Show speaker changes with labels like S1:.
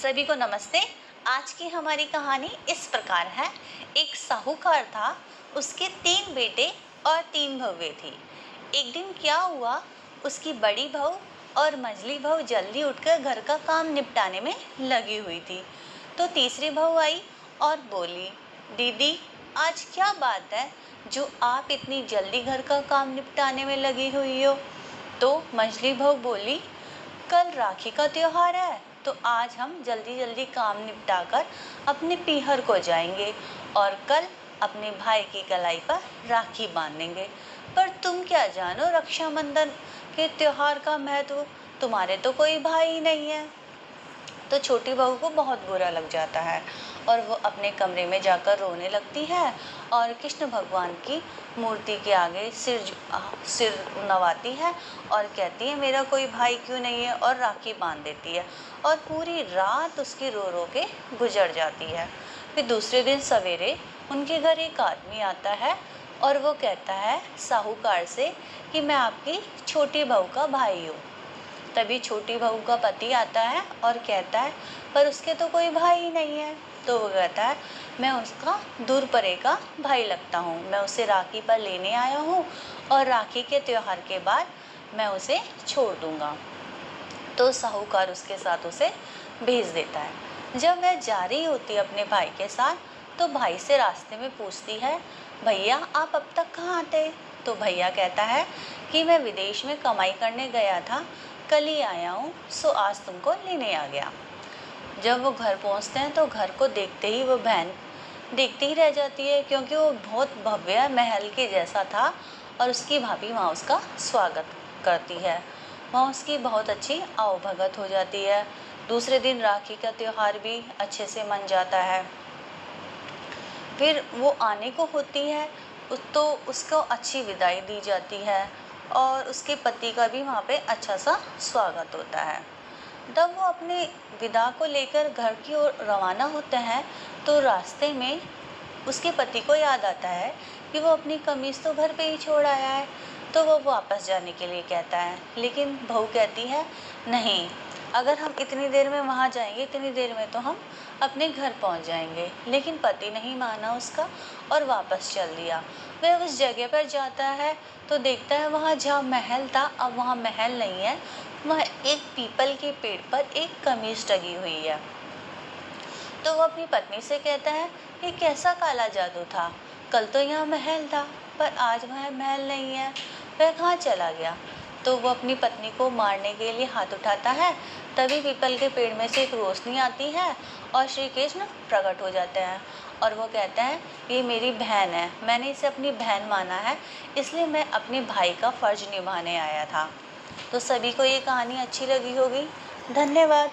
S1: सभी को नमस्ते। आज की हमारी कहानी इस प्रकार है। एक साहूकार था, उसके 3 बेटे और 3 बहुएं थी। एक दिन क्या हुआ, उसकी बड़ी बहू और मझली बहू जल्दी उठकर घर का काम निपटाने में लगी हुई थी। तो तीसरी बहू आई और बोली, दीदी आज क्या बात है जो आप इतनी जल्दी घर का काम निपटाने में लगी हुई हो। तो मझली बहू बोली, कल राखी का त्योहार है तो आज हम जल्दी जल्दी काम निपटाकर अपने पीहर को जाएंगे और कल अपने भाई की कलाई पर राखी बांधेंगे। पर तुम क्या जानो रक्षाबंधन के त्योहार का महत्व, तुम्हारे तो कोई भाई ही नहीं है। तो छोटी बहू को बहुत बुरा लग जाता है और वो अपने कमरे में जाकर रोने लगती है और कृष्ण भगवान की मूर्ति के आगे सिर नवाती है और कहती है मेरा कोई भाई क्यों नहीं है, और राखी बांध देती है और पूरी रात उसकी रो रो के गुजर जाती है। फिर दूसरे दिन सवेरे उनके घर एक आदमी आता है और वो कहता है साहूकार से कि मैं आपकी छोटी बहू का भाई हूँ। तभी छोटी बहू का पति आता है और कहता है पर उसके तो कोई भाई ही नहीं है। तो वो कहता है मैं उसका दूर परे का भाई लगता हूँ, मैं उसे राखी पर लेने आया हूँ और राखी के त्योहार के बाद मैं उसे छोड़ दूँगा। तो साहूकार उसके साथ उसे भेज देता है। जब वह जा रही होती है अपने भाई के साथ, तो भाई से रास्ते में पूछती है, भैया आप अब तक कहाँ थे। तो भैया कहता है कि मैं विदेश में कमाई करने गया था, कल ही आया हूँ, सो आज तुमको लेने आ गया। जब वो घर पहुँचते हैं तो घर को देखते ही वो बहन देखती ही रह जाती है, क्योंकि वो बहुत भव्य महल के जैसा था और उसकी भाभी वहाँ उसका स्वागत करती है। वहाँ उसकी बहुत अच्छी आवभगत हो जाती है। दूसरे दिन राखी का त्योहार भी अच्छे से मन जाता है। फिर वो आने को होती है तो उसको अच्छी विदाई दी जाती है और उसके पति का भी वहाँ पे अच्छा सा स्वागत होता है। तब वो अपने विदा को लेकर घर की ओर रवाना होते हैं तो रास्ते में उसके पति को याद आता है कि वो अपनी कमीज़ तो घर पे ही छोड़ आया है। तो वो वापस जाने के लिए कहता है, लेकिन बहू कहती है नहीं, अगर हम इतनी देर में वहाँ जाएंगे इतनी देर में तो हम अपने घर पहुँच जाएंगे। लेकिन पति नहीं माना उसका और वापस चल दिया। वह उस जगह पर जाता है तो देखता है वहाँ जहाँ महल था अब वहाँ महल नहीं है, वह एक पीपल के पेड़ पर एक कमीज टंगी हुई है। तो वो अपनी पत्नी से कहता है ये कैसा काला जादू था, कल तो यहाँ महल था पर आज वह महल नहीं है, वह कहाँ चला गया। तो वो अपनी पत्नी को मारने के लिए हाथ उठाता है। तभी पीपल के पेड़ में से एक रोशनी आती है और श्री कृष्ण प्रकट हो जाते हैं और वो कहते हैं ये मेरी बहन है, मैंने इसे अपनी बहन माना है, इसलिए मैं अपने भाई का फर्ज निभाने आया था। तो सभी को ये कहानी अच्छी लगी होगी। धन्यवाद।